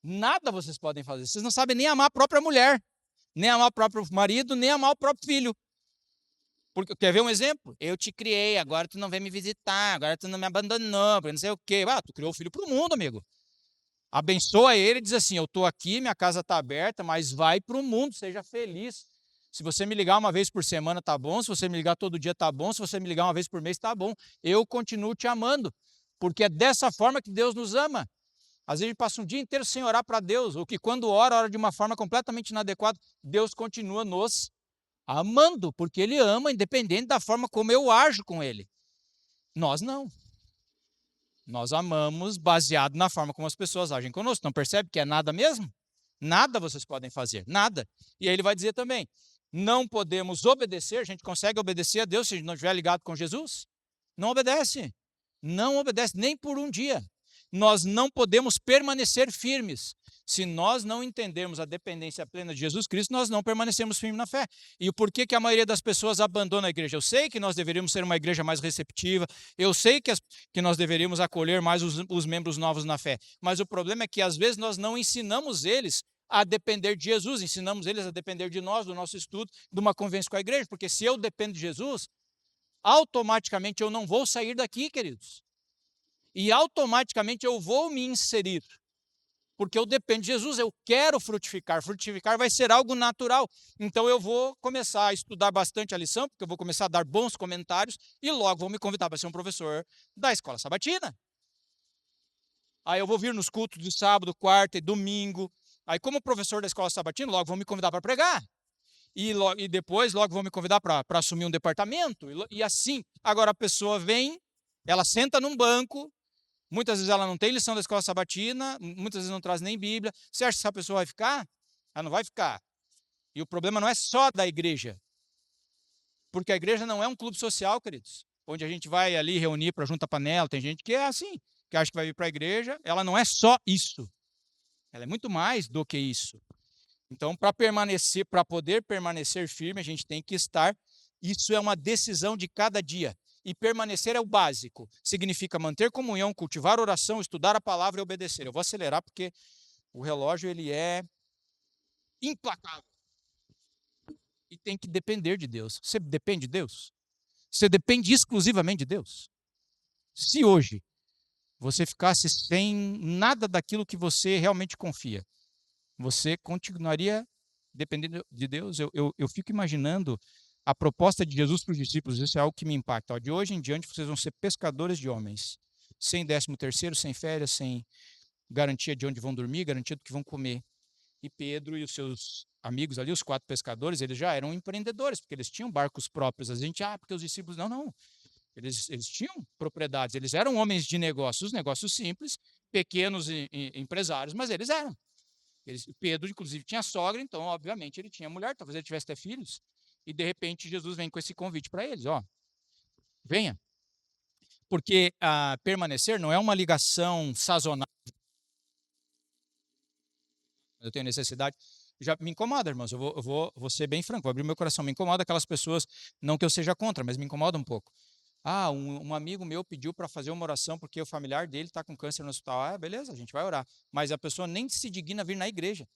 nada vocês podem fazer. Vocês não sabem nem amar a própria mulher, nem amar o próprio marido, nem amar o próprio filho. Porque, quer ver um exemplo? Eu te criei, agora tu não vem me visitar, agora tu não me abandonou, porque não sei o quê. Tu criou o filho para o mundo, amigo. Abençoa ele e diz assim: eu estou aqui, minha casa está aberta, mas vai para o mundo, seja feliz. Se você me ligar uma vez por semana, tá bom. Se você me ligar todo dia, tá bom. Se você me ligar uma vez por mês, tá bom. Eu continuo te amando, porque é dessa forma que Deus nos ama. Às vezes a gente passa um dia inteiro sem orar para Deus, ou que quando ora de uma forma completamente inadequada, Deus continua nos amando, porque Ele ama, independente da forma como eu ajo com Ele. Nós não. Nós amamos baseado na forma como as pessoas agem conosco. Não percebe que é nada mesmo? Nada vocês podem fazer, nada. E aí ele vai dizer também, não podemos obedecer, a gente consegue obedecer a Deus se a gente não estiver ligado com Jesus? Não obedece. Não obedece nem por um dia. Nós não podemos permanecer firmes. Se nós não entendermos a dependência plena de Jesus Cristo, nós não permanecemos firmes na fé. E o porquê que a maioria das pessoas abandona a igreja? Eu sei que nós deveríamos ser uma igreja mais receptiva, eu sei que nós deveríamos acolher mais os membros novos na fé, mas o problema é que às vezes nós não ensinamos eles a depender de Jesus, ensinamos eles a depender de nós, do nosso estudo, de uma convivência com a igreja, porque se eu dependo de Jesus, automaticamente eu não vou sair daqui, queridos. E automaticamente eu vou me inserir, porque eu dependo de Jesus, eu quero frutificar. Frutificar vai ser algo natural. Então eu vou começar a estudar bastante a lição, porque eu vou começar a dar bons comentários e logo vou me convidar para ser um professor da escola sabatina. Aí eu vou vir nos cultos de sábado, quarta e domingo. Aí como professor da escola sabatina, logo vão me convidar para pregar. E depois logo vão me convidar para assumir um departamento. E assim, agora a pessoa vem, ela senta num banco, muitas vezes ela não tem lição da escola sabatina, muitas vezes não traz nem Bíblia. Você acha que essa pessoa vai ficar? Ela não vai ficar. E o problema não é só da igreja. Porque a igreja não é um clube social, queridos, onde a gente vai ali reunir para juntar panela. Tem gente que é assim, que acha que vai vir para a igreja. Ela não é só isso. Ela é muito mais do que isso. Então, para poder permanecer firme, a gente tem que estar. Isso é uma decisão de cada dia. E permanecer é o básico. Significa manter comunhão, cultivar oração, estudar a palavra e obedecer. Eu vou acelerar porque o relógio ele é implacável. E tem que depender de Deus. Você depende de Deus? Você depende exclusivamente de Deus? Se hoje você ficasse sem nada daquilo que você realmente confia, você continuaria dependendo de Deus? Eu fico imaginando a proposta de Jesus para os discípulos, isso é algo que me impacta. De hoje em diante, vocês vão ser pescadores de homens, sem 13º, sem férias, sem garantia de onde vão dormir, garantia do que vão comer. E Pedro e os seus amigos ali, os 4 pescadores, eles já eram empreendedores, porque eles tinham barcos próprios. A gente, porque os discípulos, não. Eles tinham propriedades, eles eram homens de negócios simples, pequenos empresários, mas eles eram. Pedro, inclusive, tinha sogra, então, obviamente, ele tinha mulher, talvez ele tivesse até filhos. E, de repente, Jesus vem com esse convite para eles, venha. Porque permanecer não é uma ligação sazonal. eu tenho necessidade. Já me incomoda, irmãos, eu vou ser bem franco, vou abrir meu coração. Me incomoda aquelas pessoas, não que eu seja contra, mas me incomoda um pouco. Ah, um amigo meu pediu para fazer uma oração porque o familiar dele está com câncer no hospital. Ah, beleza, a gente vai orar. Mas a pessoa nem se digna a vir na igreja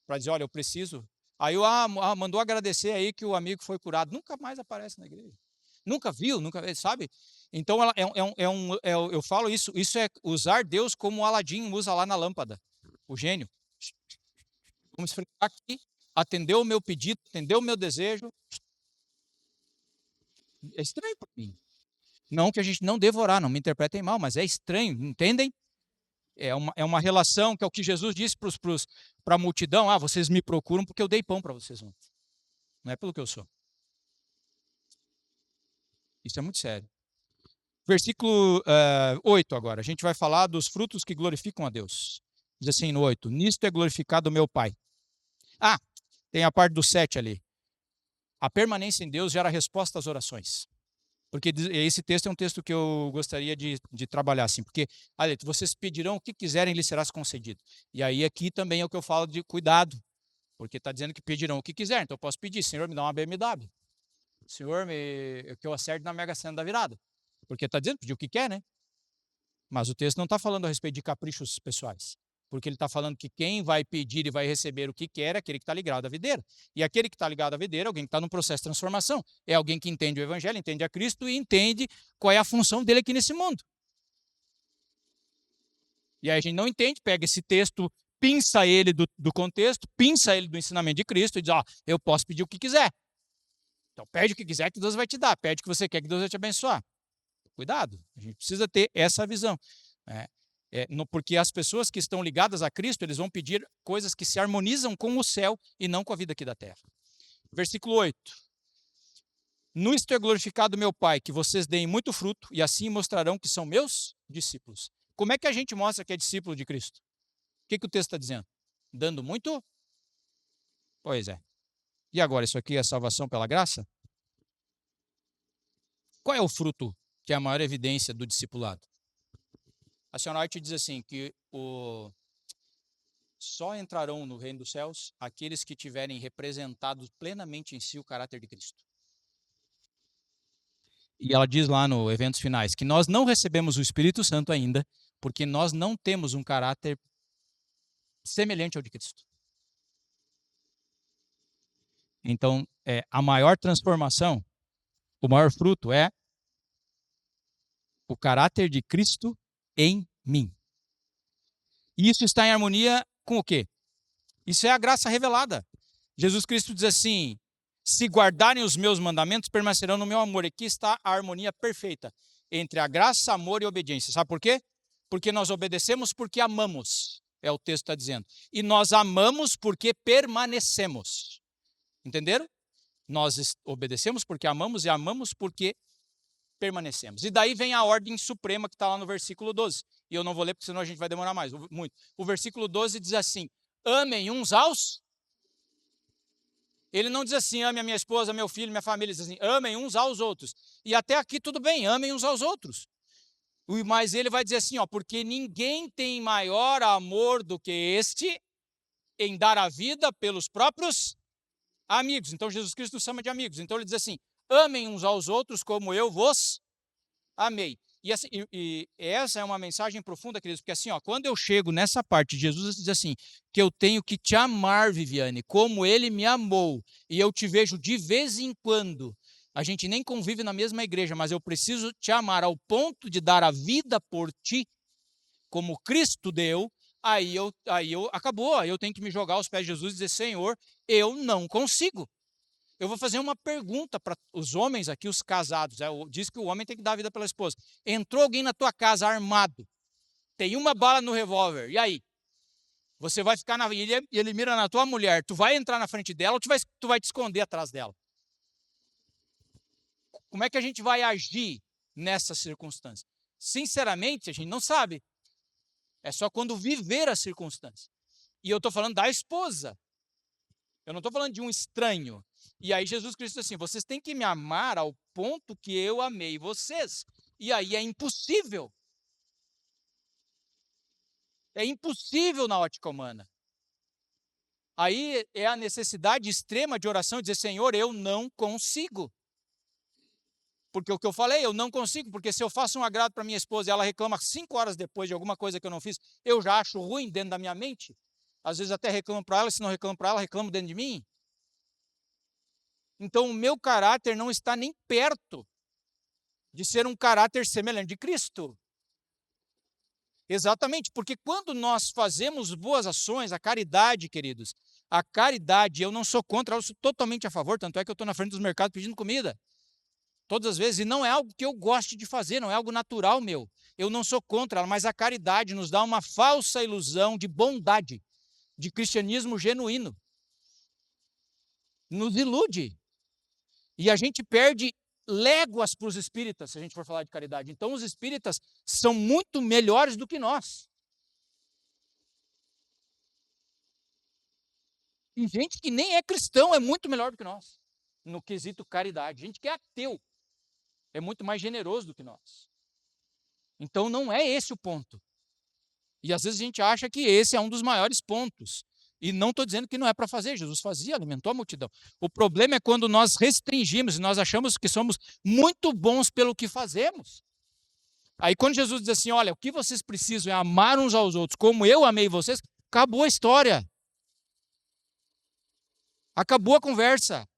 para dizer, olha, eu preciso. Aí mandou agradecer aí que o amigo foi curado. Nunca mais aparece na igreja. Nunca viu, nunca, sabe? Então ela eu falo isso é usar Deus como o Aladim usa lá na lâmpada, o gênio. Vamos esfregar aqui, atendeu o meu pedido, atendeu o meu desejo. É estranho para mim. Não que a gente não deva orar, não me interpretem mal, mas é estranho, entendem? É uma relação que é o que Jesus disse para a multidão: ah, vocês me procuram porque eu dei pão para vocês ontem. Não é pelo que eu sou. Isso é muito sério. Versículo 8 agora. A gente vai falar dos frutos que glorificam a Deus. Diz assim no 8: nisto é glorificado o meu Pai. Ah, tem a parte do 7 ali. A permanência em Deus gera resposta às orações. Porque esse texto é um texto que eu gostaria de trabalhar assim. Porque, olha, vocês pedirão o que quiserem, lhes será concedido. E aí aqui também é o que eu falo de cuidado. Porque está dizendo que pedirão o que quiserem. Então eu posso pedir: Senhor, me dá uma BMW. Senhor, que eu acerte na Mega Sena da virada. Porque está dizendo, pedir o que quer, né? Mas o texto não está falando a respeito de caprichos pessoais. Porque ele está falando que quem vai pedir e vai receber o que quer é aquele que está ligado à videira. E aquele que está ligado à videira é alguém que está num processo de transformação. É alguém que entende o Evangelho, entende a Cristo e entende qual é a função dele aqui nesse mundo. E aí a gente não entende, pega esse texto, pinça ele do contexto, pinça ele do ensinamento de Cristo e diz: ó, eu posso pedir o que quiser. Então pede o que quiser que Deus vai te dar. Pede o que você quer que Deus vai te abençoar. Cuidado, a gente precisa ter essa visão. Porque as pessoas que estão ligadas a Cristo, eles vão pedir coisas que se harmonizam com o céu e não com a vida aqui da terra. Versículo 8. Nisto é glorificado meu Pai, que vocês deem muito fruto, e assim mostrarão que são meus discípulos. Como é que a gente mostra que é discípulo de Cristo? O que o texto está dizendo? Dando muito? Pois é. E agora, isso aqui é salvação pela graça? Qual é o fruto que é a maior evidência do discipulado? A senhora White diz assim, que só entrarão no reino dos céus aqueles que tiverem representado plenamente em si o caráter de Cristo. E ela diz lá no Eventos Finais que nós não recebemos o Espírito Santo ainda, porque nós não temos um caráter semelhante ao de Cristo. Então, a maior transformação, o maior fruto é o caráter de Cristo em mim. E isso está em harmonia com o quê? Isso é a graça revelada. Jesus Cristo diz assim: se guardarem os meus mandamentos, permanecerão no meu amor. Aqui está a harmonia perfeita entre a graça, amor e obediência. Sabe por quê? Porque nós obedecemos porque amamos, é o texto está dizendo. E nós amamos porque permanecemos. Entenderam? Nós obedecemos porque amamos e amamos porque permanecemos. E daí vem a ordem suprema que está lá no versículo 12. E eu não vou ler porque senão a gente vai demorar muito. O versículo 12 diz assim: amem uns aos. Ele não diz assim: ame a minha esposa, meu filho, minha família. Ele diz assim: amem uns aos outros. E até aqui tudo bem, amem uns aos outros. Mas ele vai dizer assim: ó, porque ninguém tem maior amor do que este em dar a vida pelos próprios amigos. Então Jesus Cristo nos chama de amigos. Então ele diz assim: amem uns aos outros como eu vos amei. E essa é uma mensagem profunda, queridos, porque assim, ó, quando eu chego nessa parte, Jesus diz assim, que eu tenho que te amar, Viviane, como ele me amou, e eu te vejo de vez em quando. A gente nem convive na mesma igreja, mas eu preciso te amar ao ponto de dar a vida por ti, como Cristo deu. Aí acabou, aí eu tenho que me jogar aos pés de Jesus e dizer: Senhor, eu não consigo. Eu vou fazer uma pergunta para os homens aqui, os casados. Diz que o homem tem que dar a vida pela esposa. Entrou alguém na tua casa armado, tem uma bala no revólver, e aí? Você vai ficar na ilha e ele mira na tua mulher. Tu vai entrar na frente dela ou tu vai te esconder atrás dela? Como é que a gente vai agir nessa circunstância? Sinceramente, a gente não sabe. É só quando viver a circunstância. E eu estou falando da esposa. Eu não estou falando de um estranho. E aí Jesus Cristo diz assim: vocês têm que me amar ao ponto que eu amei vocês. E aí é impossível. É impossível na ótica humana. Aí é a necessidade extrema de oração, dizer, Senhor, eu não consigo. Porque o que eu falei, eu não consigo, porque se eu faço um agrado para minha esposa e ela reclama 5 horas depois de alguma coisa que eu não fiz, eu já acho ruim dentro da minha mente. Às vezes até reclamo para ela, se não reclamo para ela, reclamo dentro de mim. Então o meu caráter não está nem perto de ser um caráter semelhante de Cristo. Exatamente, porque quando nós fazemos boas ações, a caridade, queridos, a caridade, eu não sou contra, eu sou totalmente a favor, tanto é que eu estou na frente dos mercados pedindo comida. Todas as vezes, e não é algo que eu goste de fazer, não é algo natural meu. Eu não sou contra ela, mas a caridade nos dá uma falsa ilusão de bondade, de cristianismo genuíno. Nos ilude. E a gente perde léguas para os espíritas, se a gente for falar de caridade. Então, os espíritas são muito melhores do que nós. E gente que nem é cristão é muito melhor do que nós, no quesito caridade. Gente que é ateu é muito mais generoso do que nós. Então, não é esse o ponto. E às vezes a gente acha que esse é um dos maiores pontos. E não estou dizendo que não é para fazer, Jesus fazia, alimentou a multidão. O problema é quando nós restringimos e nós achamos que somos muito bons pelo que fazemos. Aí quando Jesus diz assim, olha, o que vocês precisam é amar uns aos outros, como eu amei vocês, acabou a história. Acabou a conversa.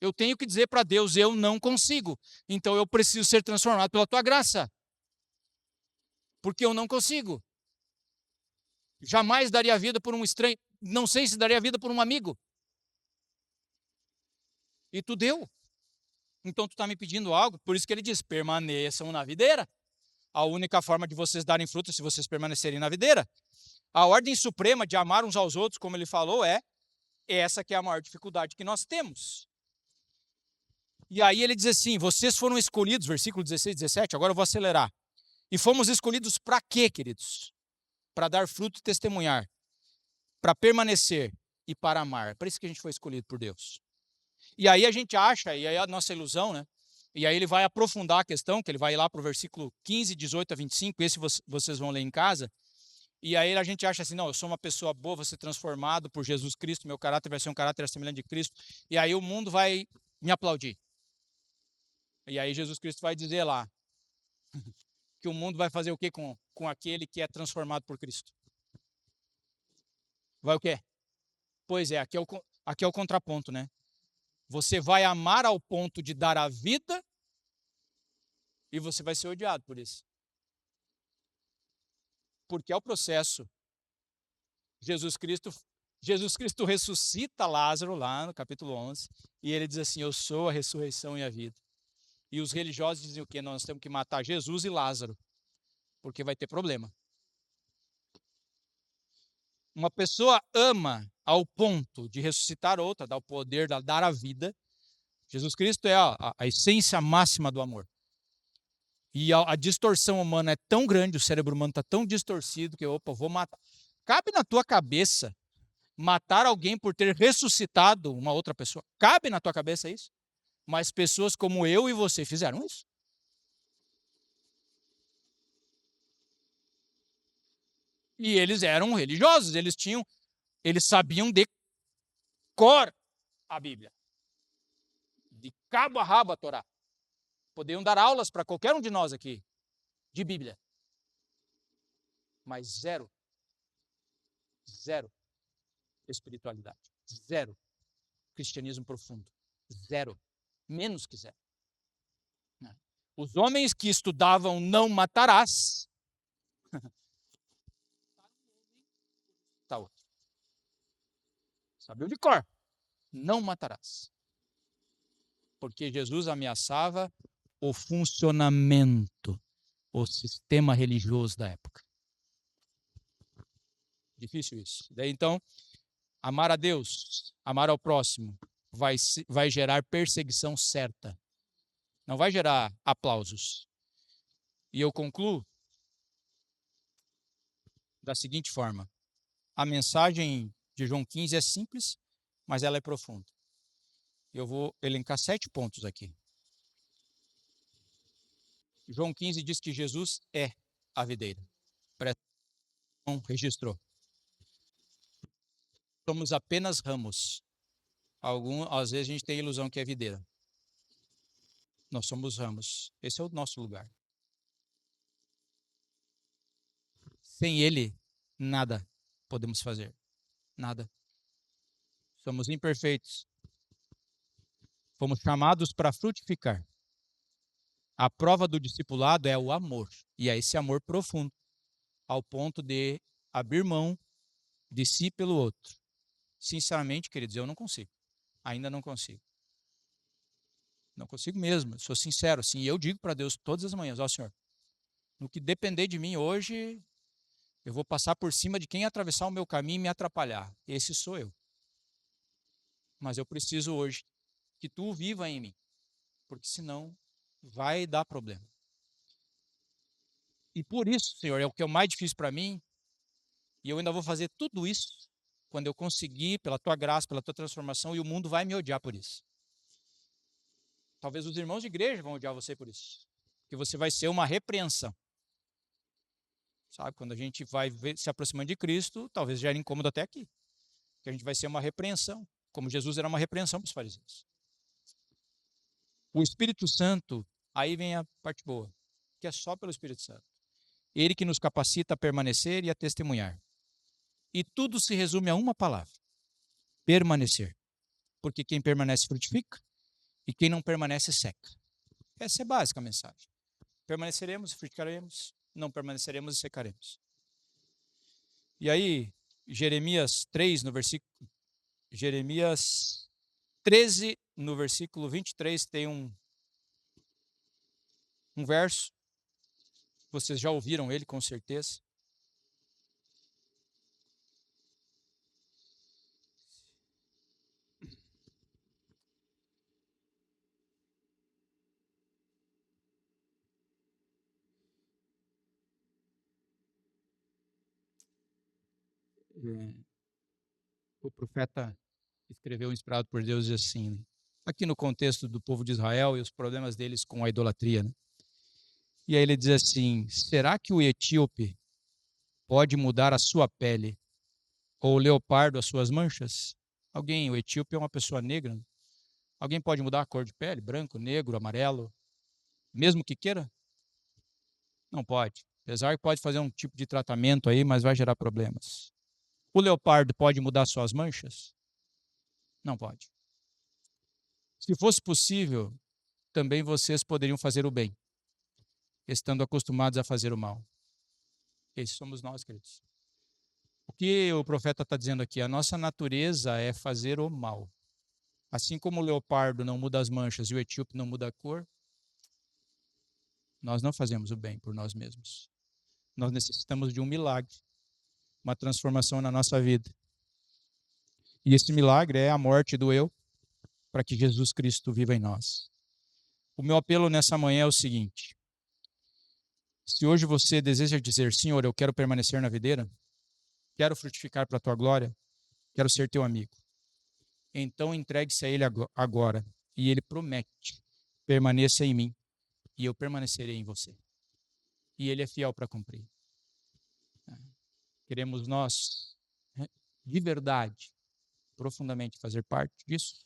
Eu tenho que dizer para Deus, eu não consigo. Então eu preciso ser transformado pela tua graça. Porque eu não consigo. Jamais daria vida por um estranho. Não sei se daria vida por um amigo. E tu deu. Então tu está me pedindo algo. Por isso que ele diz, permaneçam na videira. A única forma de vocês darem fruto é se vocês permanecerem na videira. A ordem suprema de amar uns aos outros, como ele falou, é essa que é a maior dificuldade que nós temos. E aí ele diz assim, vocês foram escolhidos, versículo 16, 17, agora eu vou acelerar. E fomos escolhidos para quê, queridos? Para dar fruto e testemunhar. Para permanecer e para amar. É para isso que a gente foi escolhido por Deus. E aí a gente acha, e aí a nossa ilusão, né? E aí ele vai aprofundar a questão, que ele vai lá para o versículo 15, 18 a 25, esse vocês vão ler em casa. E aí a gente acha assim, não, eu sou uma pessoa boa, vou ser transformado por Jesus Cristo, meu caráter vai ser um caráter semelhante de Cristo, e aí o mundo vai me aplaudir. E aí Jesus Cristo vai dizer lá, que o mundo vai fazer o quê com aquele que é transformado por Cristo? Vai o quê? Pois é, aqui é o contraponto, né? Você vai amar ao ponto de dar a vida e você vai ser odiado por isso. Porque é o processo. Jesus Cristo ressuscita Lázaro lá no capítulo 11 e ele diz assim, eu sou a ressurreição e a vida. E os religiosos dizem o quê? Nós temos que matar Jesus e Lázaro, porque vai ter problema. Uma pessoa ama ao ponto de ressuscitar outra, dar o poder, dar a vida. Jesus Cristo é a essência máxima do amor. E a distorção humana é tão grande, o cérebro humano está tão distorcido que, opa, vou matar. Cabe na tua cabeça matar alguém por ter ressuscitado uma outra pessoa? Cabe na tua cabeça isso? Mas pessoas como eu e você fizeram isso. E eles eram religiosos, eles sabiam de cor a Bíblia. De cabo a rabo a Torá. Poderiam dar aulas para qualquer um de nós aqui, de Bíblia. Mas zero espiritualidade. Zero cristianismo profundo. Zero. Menos que zero. Os homens que estudavam não matarás. Tá outro. Sabiam de cor. Não matarás. Porque Jesus ameaçava o funcionamento, o sistema religioso da época. Difícil isso. Daí então, amar a Deus, amar ao próximo, vai gerar perseguição certa. Não vai gerar aplausos. E eu concluo da seguinte forma. A mensagem de João 15 é simples, mas ela é profunda. Eu vou elencar 7 pontos aqui. João 15 diz que Jesus é a videira. Presta atenção, registrou. Somos apenas ramos. Às vezes a gente tem a ilusão que é videira. Nós somos ramos. Esse é o nosso lugar. Sem ele, nada podemos fazer. Nada. Somos imperfeitos. Fomos chamados para frutificar. A prova do discipulado é o amor. E é esse amor profundo, ao ponto de abrir mão de si pelo outro. Sinceramente, queridos, eu não consigo. Ainda não consigo. Não consigo mesmo. Sou sincero, assim. Eu digo para Deus todas as manhãs: ó, Senhor, no que depender de mim hoje, eu vou passar por cima de quem atravessar o meu caminho e me atrapalhar. Esse sou eu. Mas eu preciso hoje que tu viva em mim, porque senão vai dar problema. E por isso, Senhor, é o que é o mais difícil para mim, e eu ainda vou fazer tudo isso quando eu conseguir, pela tua graça, pela tua transformação, e o mundo vai me odiar por isso. Talvez os irmãos de igreja vão odiar você por isso, porque você vai ser uma repreensão. Sabe, quando a gente vai se aproximando de Cristo, talvez já era incômodo até aqui, que a gente vai ser uma repreensão, como Jesus era uma repreensão para os fariseus. O Espírito Santo, aí vem a parte boa, que é só pelo Espírito Santo. Ele que nos capacita a permanecer e a testemunhar. E tudo se resume a uma palavra: permanecer. Porque quem permanece frutifica e quem não permanece seca. Essa é a básica mensagem. Permaneceremos e frutificaremos, não permaneceremos e secaremos. E aí, Jeremias 13, no versículo 23, tem um verso. Vocês já ouviram ele, com certeza. O profeta escreveu, inspirado por Deus, assim, aqui no contexto do povo de Israel e os problemas deles com a idolatria, né? E aí ele diz assim: será que o etíope pode mudar a sua pele, ou o leopardo as suas manchas? O etíope é uma pessoa negra. Alguém pode mudar a cor de pele? Branco, negro, amarelo? Mesmo que queira? Não pode. Apesar que pode fazer um tipo de tratamento aí, mas vai gerar problemas. O leopardo pode mudar suas manchas? Não pode. Se fosse possível, também vocês poderiam fazer o bem, estando acostumados a fazer o mal. Esses somos nós, queridos. O que o profeta está dizendo aqui? A nossa natureza é fazer o mal. Assim como o leopardo não muda as manchas e o etíope não muda a cor, nós não fazemos o bem por nós mesmos. Nós necessitamos de um milagre, uma transformação na nossa vida. E esse milagre é a morte do eu, para que Jesus Cristo viva em nós. O meu apelo nessa manhã é o seguinte: se hoje você deseja dizer: Senhor, eu quero permanecer na videira, quero frutificar para a tua glória, quero ser teu amigo, então entregue-se a Ele agora. E Ele promete: permaneça em mim e eu permanecerei em você. E Ele é fiel para cumprir. Queremos nós, de verdade, profundamente fazer parte disso?